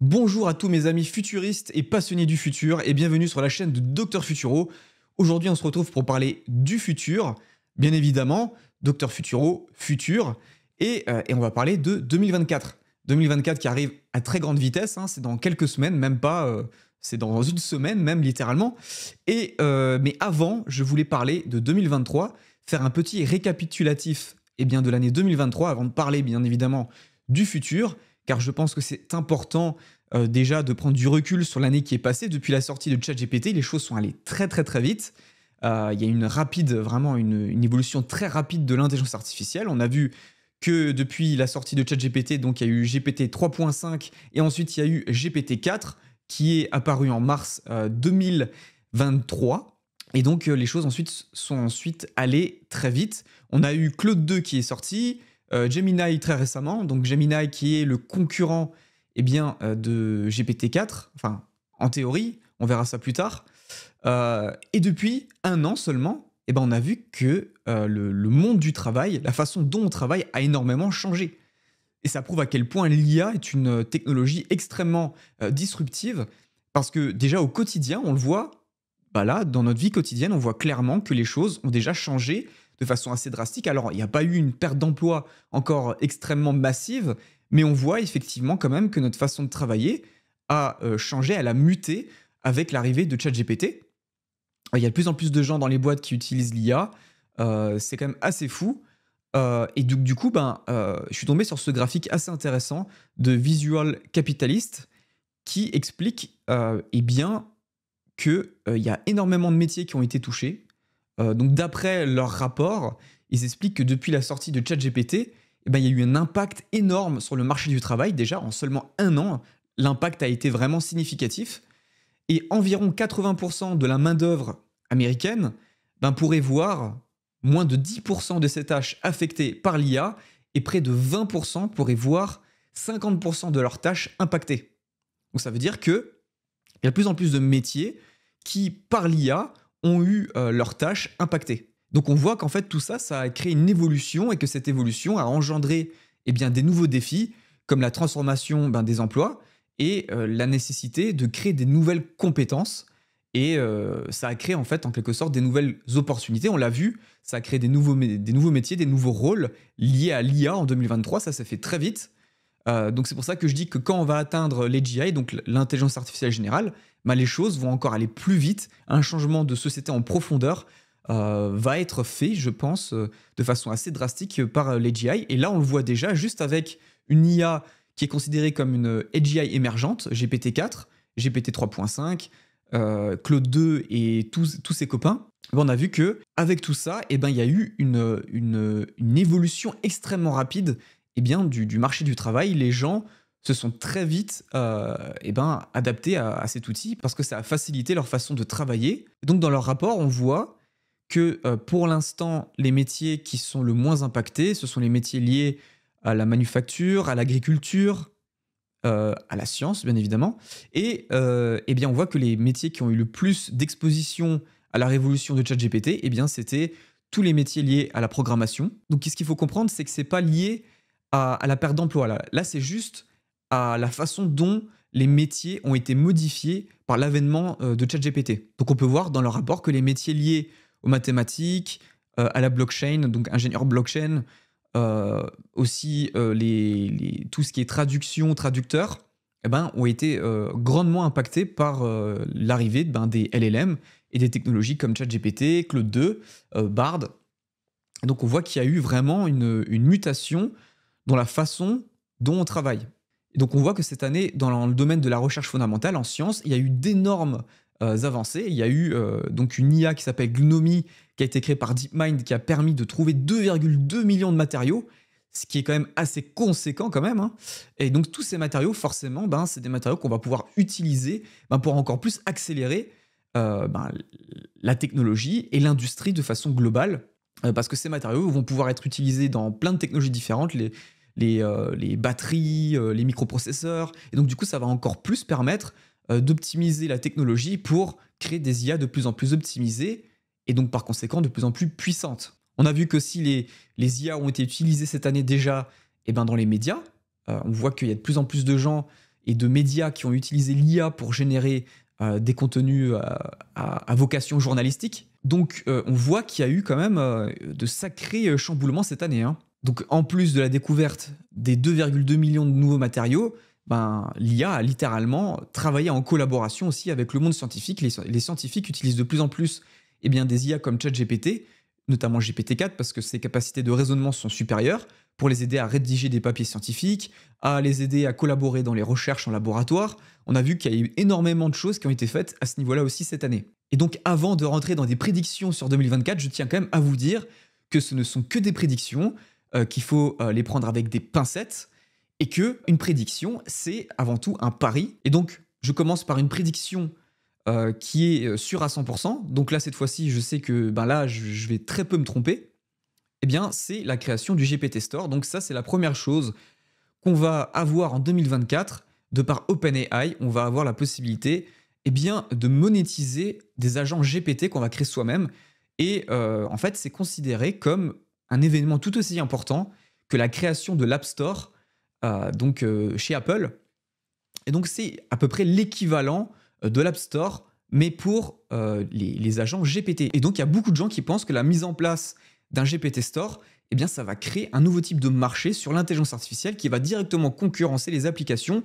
Bonjour à tous mes amis futuristes et passionnés du futur et bienvenue sur la chaîne de Dr Futuro. Aujourd'hui on se retrouve pour parler du futur, bien évidemment, Dr Futuro, futur, et on va parler de 2024. 2024 qui arrive à très grande vitesse, hein, c'est dans quelques semaines, même pas, c'est dans une semaine même littéralement. Mais avant, je voulais parler de 2023, faire un petit récapitulatif de l'année 2023 avant de parler bien évidemment du futur, car je pense que c'est important déjà de prendre du recul sur l'année qui est passée. Depuis la sortie de ChatGPT, les choses sont allées très très très vite. Il y a une évolution très rapide de l'intelligence artificielle. On a vu que depuis la sortie de ChatGPT, donc il y a eu GPT 3.5 et ensuite il y a eu GPT 4 qui est apparu en mars 2023. Et donc les choses sont ensuite allées très vite. On a eu Claude 2 qui est sorti, Gemini très récemment, donc Gemini qui est le concurrent de GPT-4, enfin en théorie, on verra ça plus tard. Et depuis un an seulement, on a vu que le monde du travail, la façon dont on travaille a énormément changé. Et ça prouve à quel point l'IA est une technologie extrêmement disruptive, parce que déjà au quotidien, on le voit, là, dans notre vie quotidienne, on voit clairement que les choses ont déjà changé de façon assez drastique. Alors, il n'y a pas eu une perte d'emploi encore extrêmement massive, mais on voit effectivement quand même que notre façon de travailler a changé, elle a muté avec l'arrivée de ChatGPT. Il y a de plus en plus de gens dans les boîtes qui utilisent l'IA. C'est quand même assez fou. Et du coup, je suis tombé sur ce graphique assez intéressant de Visual Capitalist qui explique qu'il y a énormément de métiers qui ont été touchés. Donc d'après leur rapport, ils expliquent que depuis la sortie de ChatGPT, il y a eu un impact énorme sur le marché du travail. Déjà, en seulement un an, l'impact a été vraiment significatif. Et environ 80% de la main-d'œuvre américaine pourrait voir moins de 10% de ses tâches affectées par l'IA et près de 20% pourraient voir 50% de leurs tâches impactées. Donc ça veut dire qu'il y a de plus en plus de métiers qui, par l'IA, ont eu leurs tâches impactées. Donc on voit qu'en fait tout ça, ça a créé une évolution et que cette évolution a engendré des nouveaux défis comme la transformation des emplois et la nécessité de créer des nouvelles compétences. Et ça a créé en fait en quelque sorte des nouvelles opportunités. On l'a vu, ça a créé des nouveaux métiers, des nouveaux rôles liés à l'IA en 2023. Ça s'est fait très vite. Donc c'est pour ça que je dis que quand on va atteindre l'AGI, donc l'intelligence artificielle générale, les choses vont encore aller plus vite. Un changement de société en profondeur va être fait, je pense, de façon assez drastique par l'AGI. Et là, on le voit déjà juste avec une IA qui est considérée comme une AGI émergente, GPT-4, GPT 3.5, Claude 2 et tous ses copains. On a vu que avec tout ça, il y a eu une évolution extrêmement rapide du marché du travail. Les gens se sont très vite adaptés à cet outil parce que ça a facilité leur façon de travailler. Donc dans leur rapport, on voit que pour l'instant, les métiers qui sont le moins impactés, ce sont les métiers liés à la manufacture, à l'agriculture, à la science, bien évidemment. Et on voit que les métiers qui ont eu le plus d'exposition à la révolution de ChatGPT, c'était tous les métiers liés à la programmation. Donc ce qu'il faut comprendre, c'est que ce n'est pas lié à la perte d'emploi. Là, c'est juste à la façon dont les métiers ont été modifiés par l'avènement de ChatGPT. Donc on peut voir dans leur rapport que les métiers liés aux mathématiques, à la blockchain, donc ingénieur blockchain, aussi tout ce qui est traduction, traducteur, ont été grandement impactés par l'arrivée des LLM et des technologies comme ChatGPT, Claude 2, Bard. Donc on voit qu'il y a eu vraiment une mutation dans la façon dont on travaille. Et donc on voit que cette année, dans le domaine de la recherche fondamentale en sciences, il y a eu d'énormes avancées. Il y a eu donc une IA qui s'appelle Gnomi, qui a été créée par DeepMind, qui a permis de trouver 2,2 millions de matériaux, ce qui est quand même assez conséquent quand même. Et donc tous ces matériaux, forcément, c'est des matériaux qu'on va pouvoir utiliser pour encore plus accélérer la technologie et l'industrie de façon globale, parce que ces matériaux vont pouvoir être utilisés dans plein de technologies différentes, les batteries, les microprocesseurs. Et donc, du coup, ça va encore plus permettre d'optimiser la technologie pour créer des IA de plus en plus optimisées et donc, par conséquent, de plus en plus puissantes. On a vu que si les IA ont été utilisées cette année déjà dans les médias, on voit qu'il y a de plus en plus de gens et de médias qui ont utilisé l'IA pour générer des contenus à vocation journalistique. Donc on voit qu'il y a eu quand même de sacrés chamboulements cette année, hein. Donc en plus de la découverte des 2,2 millions de nouveaux matériaux, ben, l'IA a littéralement travaillé en collaboration aussi avec le monde scientifique. Les scientifiques utilisent de plus en plus des IA comme ChatGPT, notamment GPT-4, parce que ses capacités de raisonnement sont supérieures, pour les aider à rédiger des papiers scientifiques, à les aider à collaborer dans les recherches en laboratoire. On a vu qu'il y a eu énormément de choses qui ont été faites à ce niveau-là aussi cette année. Et donc avant de rentrer dans des prédictions sur 2024, je tiens quand même à vous dire que ce ne sont que des prédictions, qu'il faut les prendre avec des pincettes, et que une prédiction, c'est avant tout un pari. Et donc, je commence par une prédiction qui est sûre à 100%. Donc là, cette fois-ci, je sais que là, je vais très peu me tromper. Eh bien, c'est la création du GPT Store. Donc ça, c'est la première chose qu'on va avoir en 2024. De par OpenAI, on va avoir la possibilité de monétiser des agents GPT qu'on va créer soi-même. Et en fait, c'est considéré comme un événement tout aussi important que la création de l'App Store chez Apple. Et donc, c'est à peu près l'équivalent de l'App Store, mais pour les agents GPT. Et donc, il y a beaucoup de gens qui pensent que la mise en place d'un GPT Store, ça va créer un nouveau type de marché sur l'intelligence artificielle qui va directement concurrencer les applications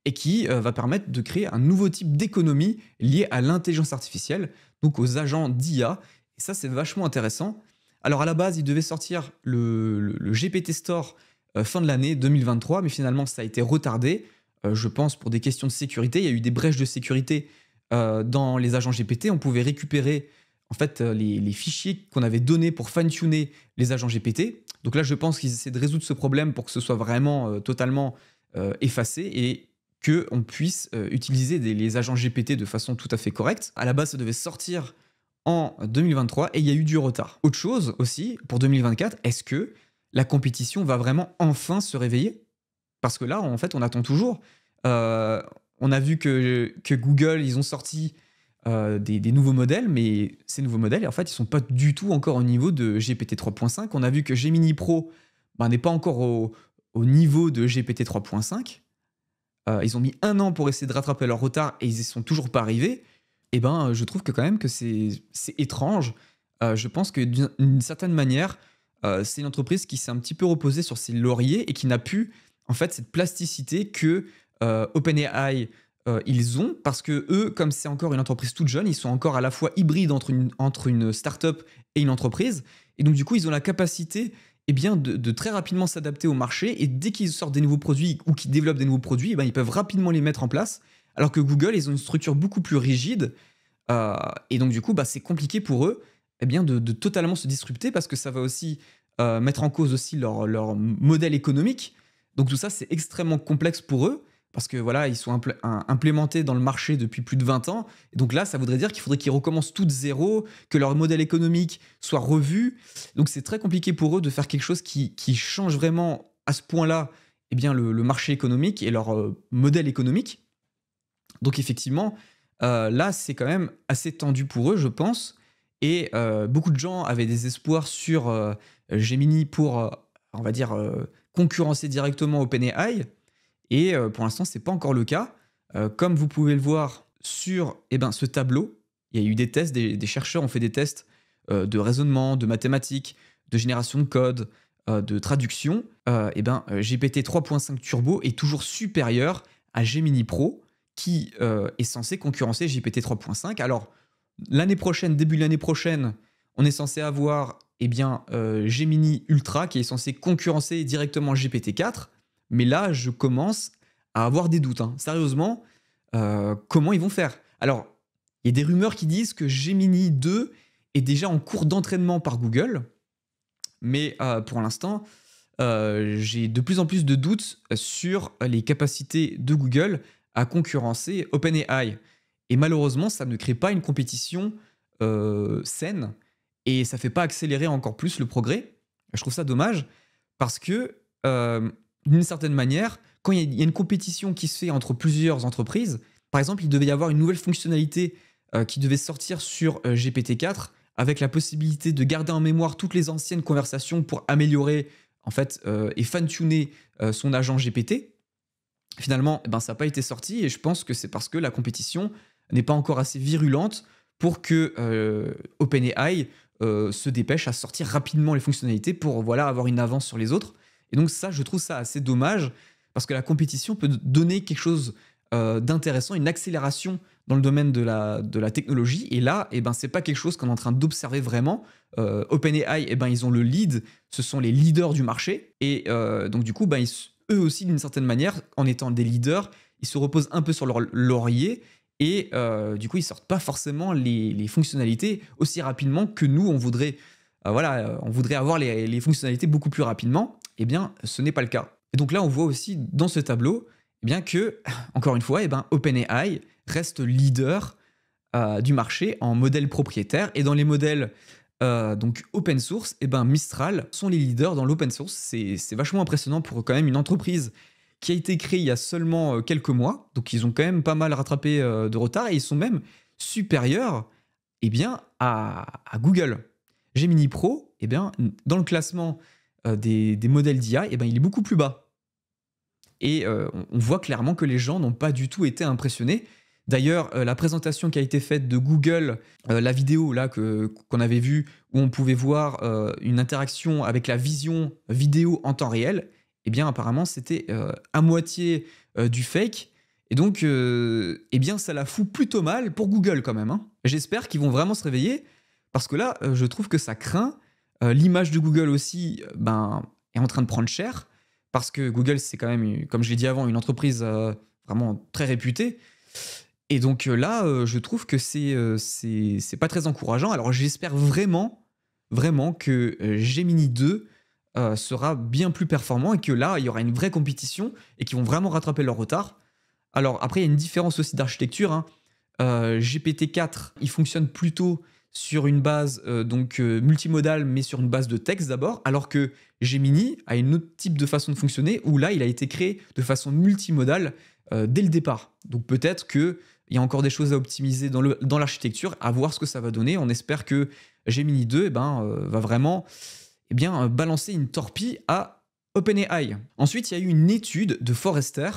et qui va permettre de créer un nouveau type d'économie liée à l'intelligence artificielle, donc aux agents d'IA. Et ça, c'est vachement intéressant. Alors, à la base, il devait sortir le GPT Store fin de l'année 2023, mais finalement, ça a été retardé, je pense, pour des questions de sécurité. Il y a eu des brèches de sécurité dans les agents GPT. On pouvait récupérer les fichiers qu'on avait donnés pour fine-tuner les agents GPT. Donc là, je pense qu'ils essaient de résoudre ce problème pour que ce soit vraiment totalement effacé et qu'on puisse utiliser les agents GPT de façon tout à fait correcte. À la base, ça devait sortir en 2023 et il y a eu du retard. Autre chose aussi, pour 2024, est-ce que la compétition va vraiment enfin se réveiller? Parce que là, en fait, on attend toujours. On a vu que Google, ils ont sorti des nouveaux modèles, mais ces nouveaux modèles, en fait, ils sont pas du tout encore au niveau de GPT 3.5. On a vu que Gemini Pro n'est pas encore au niveau de GPT 3.5. Ils ont mis 1 an pour essayer de rattraper leur retard et ils y sont toujours pas arrivés. Je trouve que quand même que c'est étrange. Je pense que d'une certaine manière, c'est une entreprise qui s'est un petit peu reposée sur ses lauriers et qui n'a plus en fait cette plasticité que OpenAI ils ont, parce que eux, comme c'est encore une entreprise toute jeune, ils sont encore à la fois hybrides entre une start-up et une entreprise. Et donc, du coup, ils ont la capacité de très rapidement s'adapter au marché. Et dès qu'ils sortent des nouveaux produits ou qu'ils développent des nouveaux produits, ils peuvent rapidement les mettre en place. Alors que Google, ils ont une structure beaucoup plus rigide. Et donc, du coup, c'est compliqué pour eux de totalement se disrupter parce que ça va aussi mettre en cause aussi leur modèle économique. Donc, tout ça, c'est extrêmement complexe pour eux. Parce que voilà, ils sont implémentés dans le marché depuis plus de 20 ans. Et donc là, ça voudrait dire qu'il faudrait qu'ils recommencent tout de zéro, que leur modèle économique soit revu. Donc c'est très compliqué pour eux de faire quelque chose qui change vraiment à ce point-là le marché économique et leur modèle économique. Donc effectivement, là, c'est quand même assez tendu pour eux, je pense. Et beaucoup de gens avaient des espoirs sur Gemini pour, concurrencer directement OpenAI. Et pour l'instant, ce n'est pas encore le cas. Comme vous pouvez le voir sur ce tableau, il y a eu des tests, des chercheurs ont fait des tests de raisonnement, de mathématiques, de génération de code, de traduction. GPT 3.5 Turbo est toujours supérieur à Gemini Pro, qui est censé concurrencer GPT 3.5. Alors, début de l'année prochaine, on est censé avoir Gemini Ultra, qui est censé concurrencer directement GPT 4. Mais là, je commence à avoir des doutes. Sérieusement, comment ils vont faire? Alors, il y a des rumeurs qui disent que Gemini 2 est déjà en cours d'entraînement par Google. Mais pour l'instant, j'ai de plus en plus de doutes sur les capacités de Google à concurrencer OpenAI. Et malheureusement, ça ne crée pas une compétition saine et ça ne fait pas accélérer encore plus le progrès. Je trouve ça dommage parce que d'une certaine manière, quand il y a une compétition qui se fait entre plusieurs entreprises, par exemple, il devait y avoir une nouvelle fonctionnalité qui devait sortir sur GPT-4 avec la possibilité de garder en mémoire toutes les anciennes conversations pour améliorer et fine-tuner son agent GPT. Finalement, eh ben, ça n'a pas été sorti et je pense que c'est parce que la compétition n'est pas encore assez virulente pour que OpenAI se dépêche à sortir rapidement les fonctionnalités pour voilà, avoir une avance sur les autres. Et donc ça, je trouve ça assez dommage parce que la compétition peut donner quelque chose d'intéressant, une accélération dans le domaine de la technologie. Et là, eh ben, ce n'est pas quelque chose qu'on est en train d'observer vraiment. OpenAI, eh ben, ils ont le lead, ce sont les leaders du marché. Et donc du coup, ben, eux aussi, d'une certaine manière, en étant des leaders, ils se reposent un peu sur leur laurier et du coup, ils sortent pas forcément les fonctionnalités aussi rapidement que nous, on voudrait, voilà, on voudrait avoir les fonctionnalités beaucoup plus rapidement. Eh bien, ce n'est pas le cas. Et donc là, on voit aussi dans ce tableau eh bien que, encore une fois, eh ben, OpenAI reste leader du marché en modèle propriétaire. Et dans les modèles donc open source, eh ben Mistral sont les leaders dans l'open source. C'est vachement impressionnant pour quand même une entreprise qui a été créée il y a seulement quelques mois. Donc ils ont quand même pas mal rattrapé de retard et ils sont même supérieurs eh bien, à Google. Gemini Pro, eh bien, dans le classement des modèles d'IA, eh ben, il est beaucoup plus bas. Et on voit clairement que les gens n'ont pas du tout été impressionnés. D'ailleurs, la présentation qui a été faite de Google, la vidéo là qu'on avait vue, où on pouvait voir une interaction avec la vision vidéo en temps réel, eh bien apparemment c'était à moitié du fake. Et donc, eh bien ça la fout plutôt mal pour Google quand même, hein. J'espère qu'ils vont vraiment se réveiller, parce que là, je trouve que ça craint. L'image de Google aussi ben, est en train de prendre cher, parce que Google, c'est quand même, comme je l'ai dit avant, une entreprise vraiment très réputée. Et donc là, je trouve que c'est pas très encourageant. Alors j'espère vraiment, vraiment que Gemini 2 sera bien plus performant et que là, il y aura une vraie compétition et qu'ils vont vraiment rattraper leur retard. Alors après, il y a une différence aussi d'architecture, hein. GPT-4, il fonctionne plutôt sur une base donc multimodale, mais sur une base de texte d'abord, alors que Gemini a une autre type de façon de fonctionner, où là, il a été créé de façon multimodale dès le départ. Donc peut-être qu'il y a encore des choses à optimiser dans l'architecture, à voir ce que ça va donner. On espère que Gemini 2 eh ben, va vraiment eh bien, balancer une torpille à OpenAI. Ensuite, il y a eu une étude de Forrester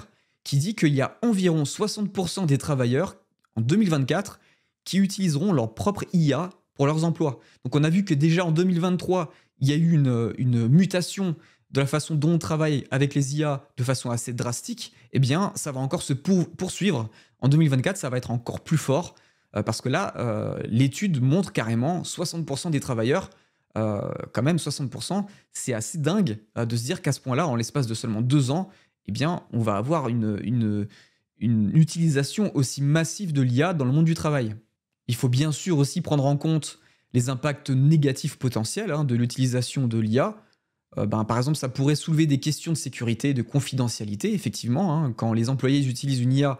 qui dit qu'il y a environ 60% des travailleurs en 2024 qui utiliseront leur propre IA pour leurs emplois. Donc on a vu que déjà en 2023, il y a eu une mutation de la façon dont on travaille avec les IA de façon assez drastique. Eh bien, ça va encore se poursuivre. En 2024, ça va être encore plus fort, parce que là, l'étude montre carrément 60% des travailleurs, quand même 60%, c'est assez dingue de se dire qu'à ce point-là, en l'espace de seulement 2 ans, eh bien, on va avoir une utilisation aussi massive de l'IA dans le monde du travail. Il faut bien sûr aussi prendre en compte les impacts négatifs potentiels de l'utilisation de l'IA. Ben, par exemple, ça pourrait soulever des questions de sécurité, de confidentialité, effectivement, hein. Quand les employés utilisent une IA,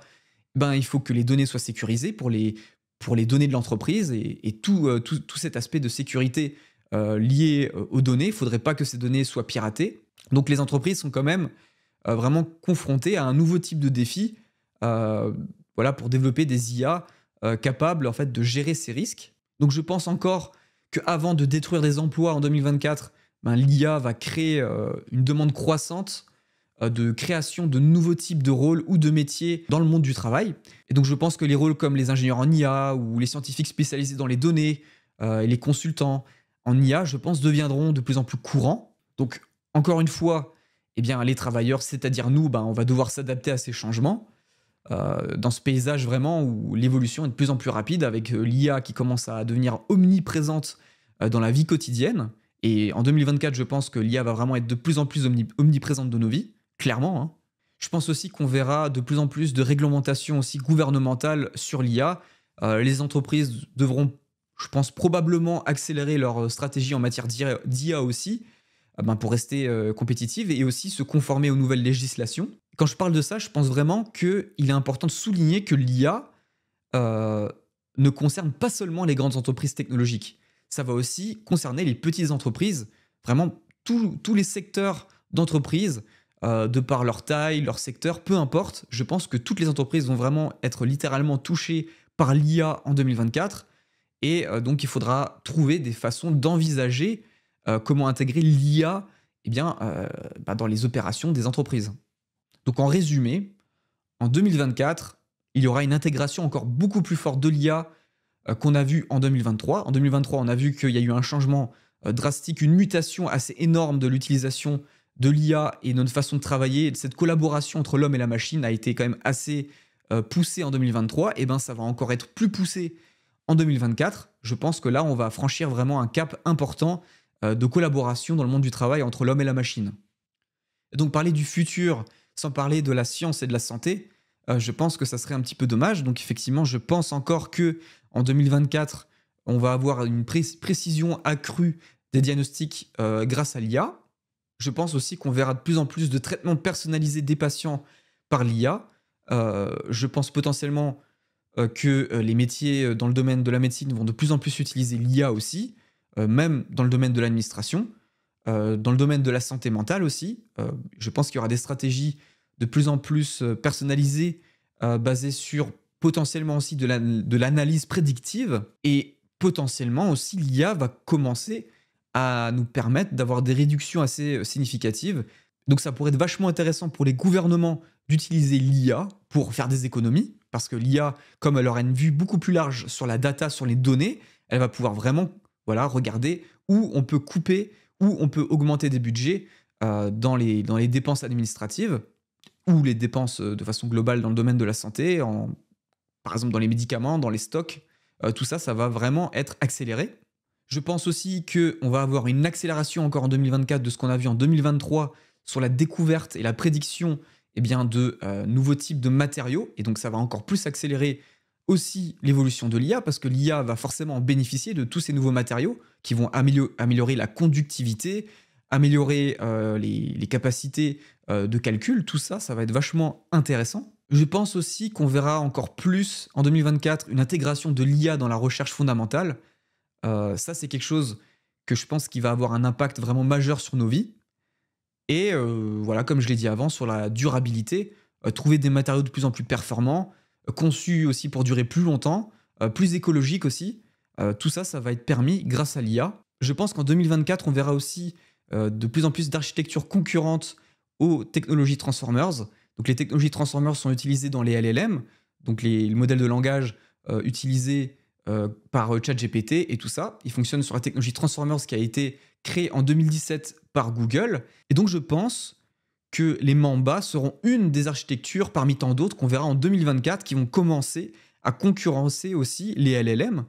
ben, il faut que les données soient sécurisées pour les données de l'entreprise et tout cet aspect de sécurité lié aux données. Il ne faudrait pas que ces données soient piratées. Donc les entreprises sont quand même vraiment confrontées à un nouveau type de défi voilà, pour développer des IA capables en fait, de gérer ces risques. Donc je pense encore qu'avant de détruire des emplois en 2024, ben, l'IA va créer une demande croissante de création de nouveaux types de rôles ou de métiers dans le monde du travail. Et donc je pense que les rôles comme les ingénieurs en IA ou les scientifiques spécialisés dans les données et les consultants en IA, je pense, deviendront de plus en plus courants. Donc encore une fois, eh bien, les travailleurs, c'est-à-dire nous, ben, on va devoir s'adapter à ces changements. Dans ce paysage vraiment où l'évolution est de plus en plus rapide, avec l'IA qui commence à devenir omniprésente dans la vie quotidienne. Et en 2024, je pense que l'IA va vraiment être de plus en plus omniprésente dans nos vies, clairement, hein. Je pense aussi qu'on verra de plus en plus de réglementations aussi gouvernementales sur l'IA. Les entreprises devront, je pense, probablement accélérer leur stratégie en matière d'IA aussi, ben pour rester compétitive et aussi se conformer aux nouvelles législations. Quand je parle de ça, je pense vraiment qu'il est important de souligner que l'IA ne concerne pas seulement les grandes entreprises technologiques. Ça va aussi concerner les petites entreprises, vraiment tous les secteurs d'entreprise, de par leur taille, leur secteur, peu importe. Je pense que toutes les entreprises vont vraiment être littéralement touchées par l'IA en 2024. Et donc, il faudra trouver des façons d'envisager comment intégrer l'IA eh bien, dans les opérations des entreprises. Donc en résumé, en 2024, il y aura une intégration encore beaucoup plus forte de l'IA qu'on a vu en 2023. En 2023, on a vu qu'il y a eu un changement drastique, une mutation assez énorme de l'utilisation de l'IA et notre façon de travailler. Et de cette collaboration entre l'homme et la machine a été quand même assez poussée en 2023. Et bien, ça va encore être plus poussé en 2024. Je pense que là, on va franchir vraiment un cap important de collaboration dans le monde du travail entre l'homme et la machine. Et donc, parler du futur sans parler de la science et de la santé, je pense que ça serait un petit peu dommage. Donc, effectivement, je pense encore que en 2024, on va avoir une précision accrue des diagnostics grâce à l'IA. Je pense aussi qu'on verra de plus en plus de traitements personnalisés des patients par l'IA. Je pense potentiellement que les métiers dans le domaine de la médecine vont de plus en plus utiliser l'IA aussi, même dans le domaine de l'administration, dans le domaine de la santé mentale aussi. Je pense qu'il y aura des stratégies de plus en plus personnalisées, basées sur potentiellement aussi de l'analyse prédictive, et potentiellement aussi l'IA va commencer à nous permettre d'avoir des réductions assez significatives. Donc ça pourrait être vachement intéressant pour les gouvernements d'utiliser l'IA pour faire des économies, parce que l'IA, comme elle aura une vue beaucoup plus large sur la data, sur les données, elle va pouvoir vraiment regarder où on peut couper, où on peut augmenter des budgets dans les dépenses administratives ou les dépenses de façon globale dans le domaine de la santé, par exemple dans les médicaments, dans les stocks. Tout ça, ça va vraiment être accéléré. Je pense aussi qu'on va avoir une accélération encore en 2024 de ce qu'on a vu en 2023 sur la découverte et la prédiction de nouveaux types de matériaux. Et donc, ça va encore plus accélérer aussi l'évolution de l'IA, parce que l'IA va forcément en bénéficier de tous ces nouveaux matériaux qui vont améliorer la conductivité, améliorer les capacités de calcul. Tout ça, ça va être vachement intéressant. Je pense aussi qu'on verra encore plus en 2024 une intégration de l'IA dans la recherche fondamentale. Ça, c'est quelque chose que je pense qui va avoir un impact vraiment majeur sur nos vies. Et voilà, comme je l'ai dit avant, sur la durabilité, trouver des matériaux de plus en plus performants, conçus aussi pour durer plus longtemps, plus écologiques aussi. Tout ça, ça va être permis grâce à l'IA. Je pense qu'en 2024, on verra aussi de plus en plus d'architectures concurrentes aux technologies Transformers. Donc les technologies Transformers sont utilisées dans les LLM, donc les modèles de langage utilisés par ChatGPT et tout ça. Ils fonctionnent sur la technologie Transformers qui a été créée en 2017 par Google. Et donc je pense que les Mamba seront une des architectures parmi tant d'autres qu'on verra en 2024 qui vont commencer à concurrencer aussi les LLM.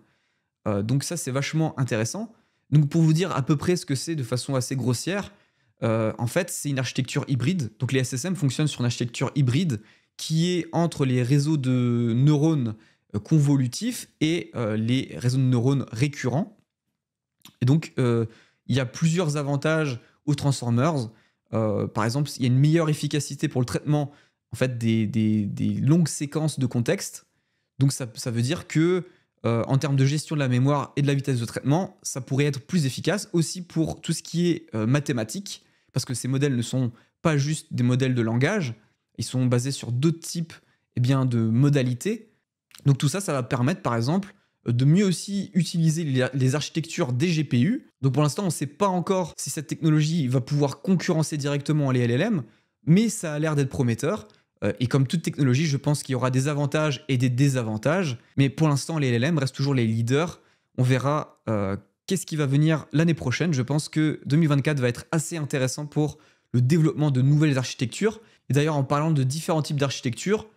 Donc ça, c'est vachement intéressant. Donc pour vous dire à peu près ce que c'est de façon assez grossière, en fait, c'est une architecture hybride. Donc les SSM fonctionnent sur une architecture hybride qui est entre les réseaux de neurones convolutifs et les réseaux de neurones récurrents. Et donc, il y a plusieurs avantages aux Transformers. Par exemple, il y a une meilleure efficacité pour le traitement en fait, des longues séquences de contexte. Donc ça veut dire que en termes de gestion de la mémoire et de la vitesse de traitement, ça pourrait être plus efficace aussi pour tout ce qui est mathématique, parce que ces modèles ne sont pas juste des modèles de langage, ils sont basés sur d'autres types de modalités. Donc tout ça, ça va permettre par exemple de mieux aussi utiliser les architectures des GPU. Donc pour l'instant, on ne sait pas encore si cette technologie va pouvoir concurrencer directement les LLM, mais ça a l'air d'être prometteur. Et comme toute technologie, je pense qu'il y aura des avantages et des désavantages. Mais pour l'instant, les LLM restent toujours les leaders. On verra qu'est-ce qui va venir l'année prochaine. Je pense que 2024 va être assez intéressant pour le développement de nouvelles architectures. Et d'ailleurs, en parlant de différents types d'architectures,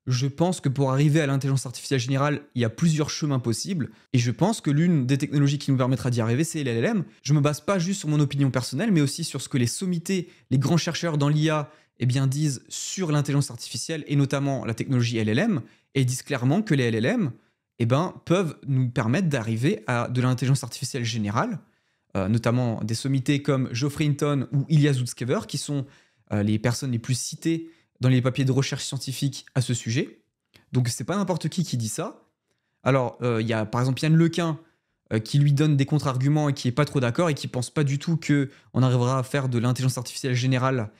je pense que pour arriver à l'intelligence artificielle générale, il y a plusieurs chemins possibles. Et je pense que l'une des technologies qui nous permettra d'y arriver, c'est les LLM. Je ne me base pas juste sur mon opinion personnelle, mais aussi sur ce que les sommités, les grands chercheurs dans l'IA, disent sur l'intelligence artificielle et notamment la technologie LLM. Et ils disent clairement que les LLM peuvent nous permettre d'arriver à de l'intelligence artificielle générale, notamment des sommités comme Geoffrey Hinton ou Ilya Sutskever, qui sont les personnes les plus citées dans les papiers de recherche scientifique à ce sujet. Donc c'est pas n'importe qui dit ça. Alors il y a par exemple Yann Lequin qui lui donne des contre-arguments et qui est pas trop d'accord et qui pense pas du tout qu'on arrivera à faire de l'intelligence artificielle générale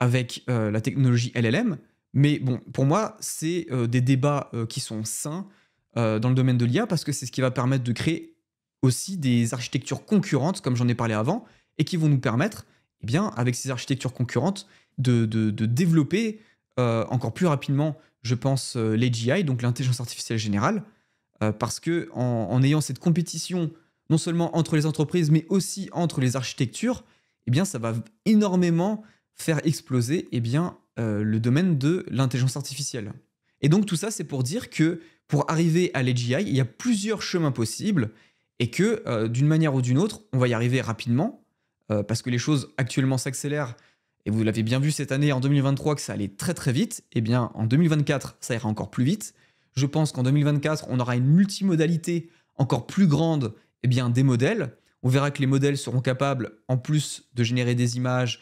avec la technologie LLM. Mais bon, pour moi, c'est des débats qui sont sains dans le domaine de l'IA, parce que c'est ce qui va permettre de créer aussi des architectures concurrentes, comme j'en ai parlé avant, et qui vont nous permettre, avec ces architectures concurrentes, de développer encore plus rapidement, je pense, l'AGI, donc l'intelligence artificielle générale, parce que en ayant cette compétition, non seulement entre les entreprises, mais aussi entre les architectures, eh bien, ça va énormément faire exploser, eh bien, le domaine de l'intelligence artificielle. Et donc tout ça, c'est pour dire que pour arriver à l'AGI, il y a plusieurs chemins possibles et que d'une manière ou d'une autre, on va y arriver rapidement parce que les choses actuellement s'accélèrent. Et vous l'avez bien vu cette année, en 2023, que ça allait très très vite. Eh bien, en 2024, ça ira encore plus vite. Je pense qu'en 2024, on aura une multimodalité encore plus grande, eh bien, des modèles. On verra que les modèles seront capables, en plus de générer des images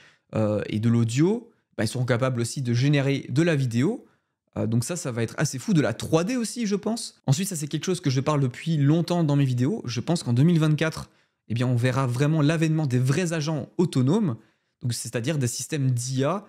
et de l'audio, bah, ils seront capables aussi de générer de la vidéo. Donc ça va être assez fou. De la 3D aussi, je pense. Ensuite, ça c'est quelque chose que je parle depuis longtemps dans mes vidéos. Je pense qu'en 2024, eh bien, on verra vraiment l'avènement des vrais agents autonomes, donc c'est-à-dire des systèmes d'IA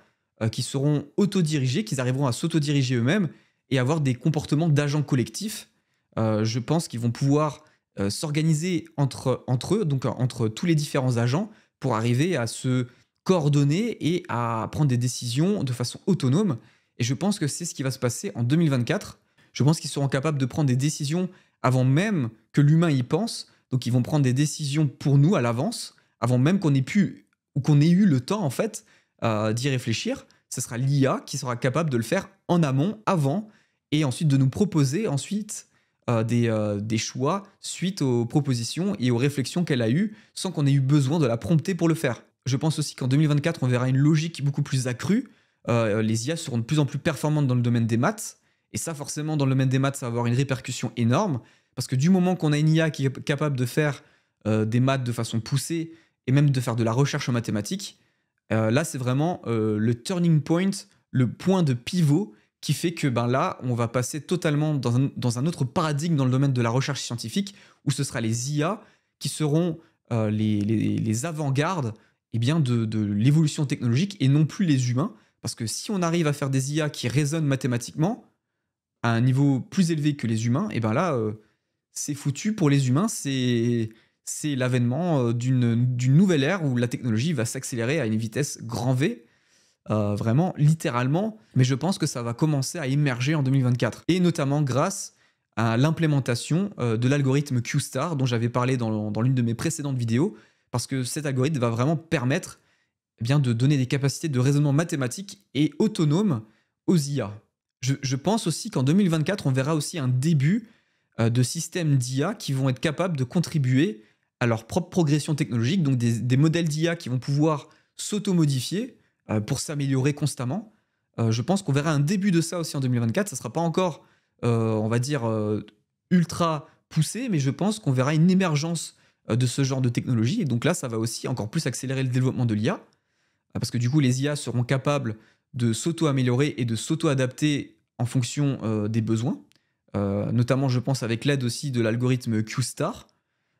qui seront autodirigés, qui arriveront à s'autodiriger eux-mêmes et avoir des comportements d'agents collectifs. Je pense qu'ils vont pouvoir s'organiser entre eux, donc entre tous les différents agents, pour arriver à se coordonner et à prendre des décisions de façon autonome. Et je pense que c'est ce qui va se passer en 2024. Je pense qu'ils seront capables de prendre des décisions avant même que l'humain y pense. Donc ils vont prendre des décisions pour nous à l'avance, avant même qu'on ait pu ou qu'on ait eu le temps en fait d'y réfléchir. Ce sera l'IA qui sera capable de le faire en amont, avant, et ensuite de nous proposer ensuite des choix suite aux propositions et aux réflexions qu'elle a eues sans qu'on ait eu besoin de la prompter pour le faire. Je pense aussi qu'en 2024, on verra une logique beaucoup plus accrue. Les IA seront de plus en plus performantes dans le domaine des maths. Et ça, forcément, dans le domaine des maths, ça va avoir une répercussion énorme. Parce que du moment qu'on a une IA qui est capable de faire des maths de façon poussée et même de faire de la recherche en mathématiques, là, c'est vraiment le turning point, le point de pivot qui fait que ben, là, on va passer totalement dans un autre paradigme dans le domaine de la recherche scientifique où ce sera les IA qui seront les avant-gardes eh bien, de l'évolution technologique et non plus les humains. Parce que si on arrive à faire des IA qui raisonnent mathématiquement à un niveau plus élevé que les humains, et ben là, c'est foutu pour les humains. C'est l'avènement d'une nouvelle ère où la technologie va s'accélérer à une vitesse grand V, vraiment littéralement. Mais je pense que ça va commencer à émerger en 2024. Et notamment grâce à l'implémentation de l'algorithme Q-Star dont j'avais parlé dans l'une de mes précédentes vidéos. Parce que cet algorithme va vraiment permettre eh bien, de donner des capacités de raisonnement mathématique et autonome aux IA. Je pense aussi qu'en 2024, on verra aussi un début de systèmes d'IA qui vont être capables de contribuer à leur propre progression technologique, donc des modèles d'IA qui vont pouvoir s'automodifier pour s'améliorer constamment. Je pense qu'on verra un début de ça aussi en 2024. Ça ne sera pas encore, on va dire, ultra poussé, mais je pense qu'on verra une émergence de ce genre de technologie. Et donc là, ça va aussi encore plus accélérer le développement de l'IA. Parce que du coup, les IA seront capables de s'auto-améliorer et de s'auto-adapter en fonction des besoins. Notamment, je pense, avec l'aide aussi de l'algorithme Q-Star,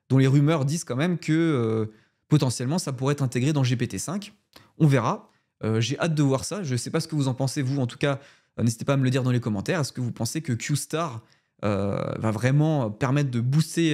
dont les rumeurs disent quand même que potentiellement, ça pourrait être intégré dans GPT-5. On verra. J'ai hâte de voir ça. Je ne sais pas ce que vous en pensez, vous. En tout cas, n'hésitez pas à me le dire dans les commentaires. Est-ce que vous pensez que Q-Star va vraiment permettre de booster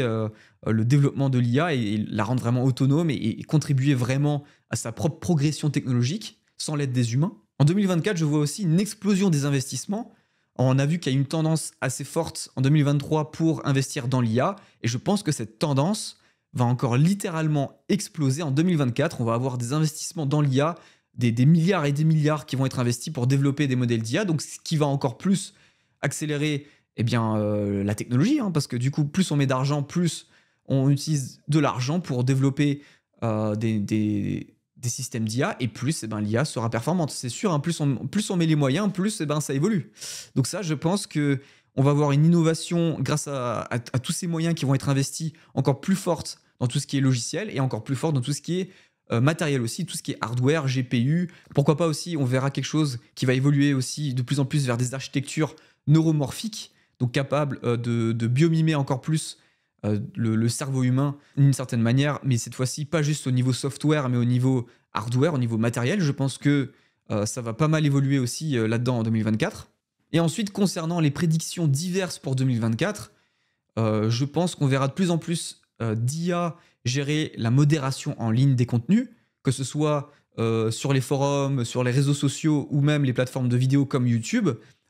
le développement de l'IA et la rendre vraiment autonome et contribuer vraiment à sa propre progression technologique sans l'aide des humains? En 2024, je vois aussi une explosion des investissements. On a vu qu'il y a une tendance assez forte en 2023 pour investir dans l'IA et je pense que cette tendance va encore littéralement exploser en 2024. On va avoir des investissements dans l'IA, des milliards et des milliards qui vont être investis pour développer des modèles d'IA, donc ce qui va encore plus accélérer eh bien, la technologie, hein, parce que du coup, plus on met d'argent, plus on utilise de l'argent pour développer des systèmes d'IA, et plus eh ben, l'IA sera performante. C'est sûr, hein, plus on met les moyens, plus eh ben, ça évolue. Donc ça, je pense qu'on va avoir une innovation grâce à tous ces moyens qui vont être investis encore plus forte dans tout ce qui est logiciel, et encore plus forte dans tout ce qui est matériel aussi, tout ce qui est hardware, GPU. Pourquoi pas aussi, on verra quelque chose qui va évoluer aussi de plus en plus vers des architectures neuromorphiques, donc capable de biomimer encore plus le cerveau humain d'une certaine manière, mais cette fois-ci pas juste au niveau software, mais au niveau hardware, au niveau matériel. Je pense que ça va pas mal évoluer aussi là-dedans en 2024. Et ensuite, concernant les prédictions diverses pour 2024, je pense qu'on verra de plus en plus d'IA gérer la modération en ligne des contenus, que ce soit sur les forums, sur les réseaux sociaux ou même les plateformes de vidéos comme YouTube.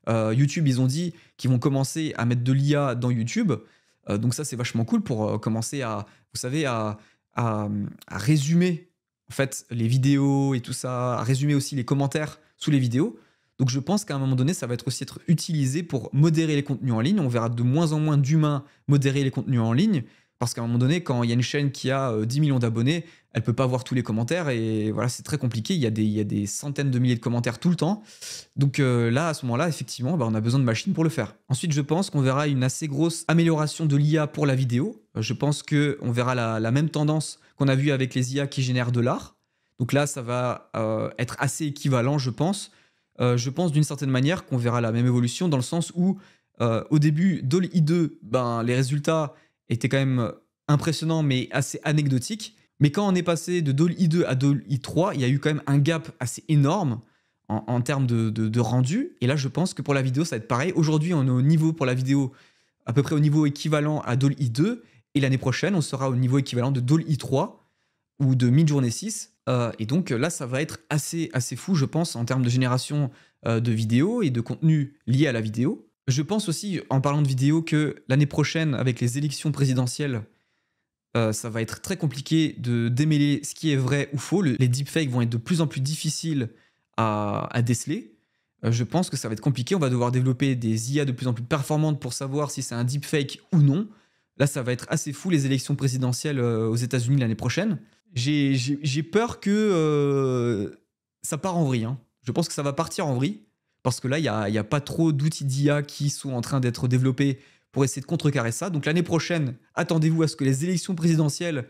YouTube, ils ont dit qu'ils vont commencer à mettre de l'IA dans YouTube. Donc ça, c'est vachement cool pour commencer à, vous savez, à résumer en fait les vidéos et tout ça, à résumer aussi les commentaires sous les vidéos. Donc je pense qu'à un moment donné, ça va aussi être utilisé pour modérer les contenus en ligne. On verra de moins en moins d'humains modérer les contenus en ligne. Parce qu'à un moment donné, quand il y a une chaîne qui a 10 millions d'abonnés, elle ne peut pas voir tous les commentaires. Et voilà, c'est très compliqué. Il y a des centaines de milliers de commentaires tout le temps. Donc là, à ce moment-là, effectivement, on a besoin de machines pour le faire. Ensuite, je pense qu'on verra une assez grosse amélioration de l'IA pour la vidéo. Je pense qu'on verra la même tendance qu'on a vue avec les IA qui génèrent de l'art. Donc là, ça va être assez équivalent, je pense. Je pense d'une certaine manière qu'on verra la même évolution dans le sens où, au début, DALL-E 2, les résultats étaient quand même impressionnants mais assez anecdotiques. Mais quand on est passé de DALL-E 2 à DALL-E 3, il y a eu quand même un gap assez énorme en termes de rendu. Et là, je pense que pour la vidéo, ça va être pareil. Aujourd'hui, on est au niveau pour la vidéo, à peu près au niveau équivalent à DALL-E 2. Et l'année prochaine, on sera au niveau équivalent de DALL-E 3 ou de Midjourney 6. Et donc là, ça va être assez fou, je pense, en termes de génération de vidéos et de contenu lié à la vidéo. Je pense aussi, en parlant de vidéo, que l'année prochaine, avec les élections présidentielles, ça va être très compliqué de démêler ce qui est vrai ou faux. Les deepfakes vont être de plus en plus difficiles à déceler. Je pense que ça va être compliqué. On va devoir développer des IA de plus en plus performantes pour savoir si c'est un deepfake ou non. Là, ça va être assez fou, les élections présidentielles aux États-Unis l'année prochaine. J'ai peur que ça part en vrille. Hein. Je pense que ça va partir en vrille. Parce que là, il n'y a pas trop d'outils d'IA qui sont en train d'être développés pour essayer de contrecarrer ça. Donc l'année prochaine, attendez-vous à ce que les élections présidentielles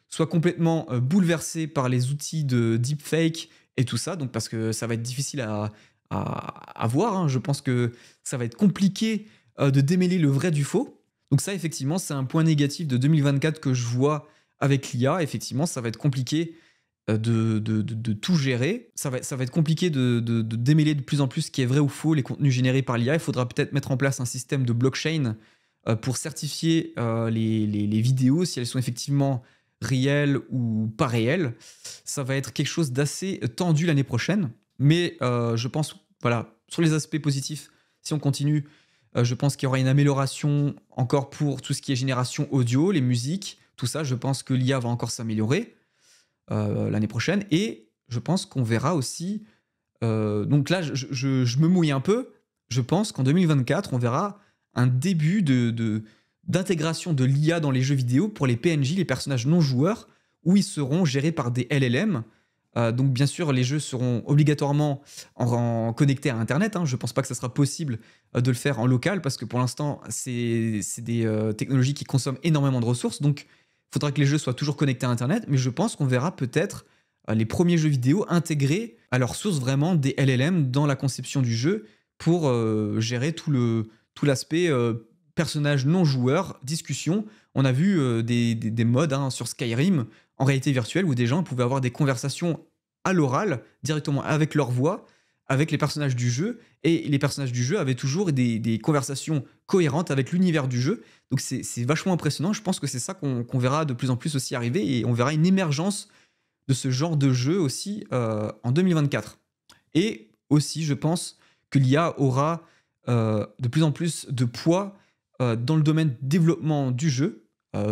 soient complètement bouleversées par les outils de deepfake et tout ça. Donc parce que ça va être difficile à voir. Hein. Je pense que ça va être compliqué de démêler le vrai du faux. Donc ça, effectivement, c'est un point négatif de 2024 que je vois avec l'IA. Effectivement, ça va être compliqué de tout gérer. Ça va être compliqué de démêler de plus en plus ce qui est vrai ou faux, les contenus générés par l'IA. Il faudra peut-être mettre en place un système de blockchain pour certifier les vidéos, si elles sont effectivement réelles ou pas réelles. Ça va être quelque chose d'assez tendu l'année prochaine. Mais je pense, voilà, sur les aspects positifs, si on continue, je pense qu'il y aura une amélioration encore pour tout ce qui est génération audio, les musiques, tout ça. Je pense que l'IA va encore s'améliorer l'année prochaine. Et je pense qu'on verra aussi... donc là, je me mouille un peu. Je pense qu'en 2024, on verra un début d'intégration de l'IA dans les jeux vidéo pour les PNJ, les personnages non joueurs, où ils seront gérés par des LLM. Donc bien sûr, les jeux seront obligatoirement connectés à Internet. Hein. Je ne pense pas que ça sera possible de le faire en local, parce que pour l'instant, c'est des technologies qui consomment énormément de ressources. Donc il faudra que les jeux soient toujours connectés à Internet, mais je pense qu'on verra peut-être les premiers jeux vidéo intégrer à leur source vraiment des LLM dans la conception du jeu pour gérer tout l'aspect personnage non joueur, discussion. On a vu des modes sur Skyrim en réalité virtuelle où des gens pouvaient avoir des conversations à l'oral, directement avec leur voix, avec les personnages du jeu, et les personnages du jeu avaient toujours des conversations cohérentes avec l'univers du jeu. Donc c'est vachement impressionnant. Je pense que c'est ça qu'on verra de plus en plus aussi arriver, et on verra une émergence de ce genre de jeu aussi en 2024. Et aussi, je pense que l'IA aura de plus en plus de poids dans le domaine développement du jeu,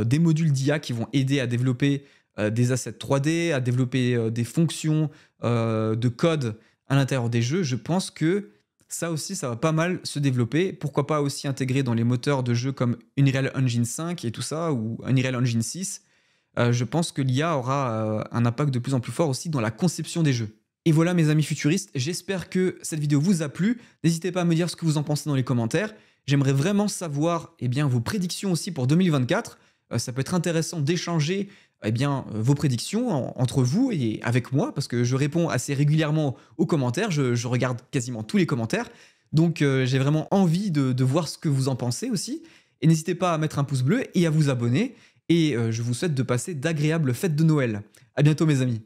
des modules d'IA qui vont aider à développer des assets 3D, à développer des fonctions de code à l'intérieur des jeux. Je pense que ça aussi, ça va pas mal se développer. Pourquoi pas aussi intégrer dans les moteurs de jeux comme Unreal Engine 5 et tout ça, ou Unreal Engine 6. Je pense que l'IA aura un impact de plus en plus fort aussi dans la conception des jeux. Et voilà mes amis futuristes, j'espère que cette vidéo vous a plu. N'hésitez pas à me dire ce que vous en pensez dans les commentaires. J'aimerais vraiment savoir vos prédictions aussi pour 2024. Ça peut être intéressant d'échanger vos prédictions entre vous et avec moi, parce que je réponds assez régulièrement aux commentaires, je regarde quasiment tous les commentaires, donc j'ai vraiment envie de voir ce que vous en pensez aussi. Et n'hésitez pas à mettre un pouce bleu et à vous abonner, et je vous souhaite de passer d'agréables fêtes de Noël. À bientôt mes amis.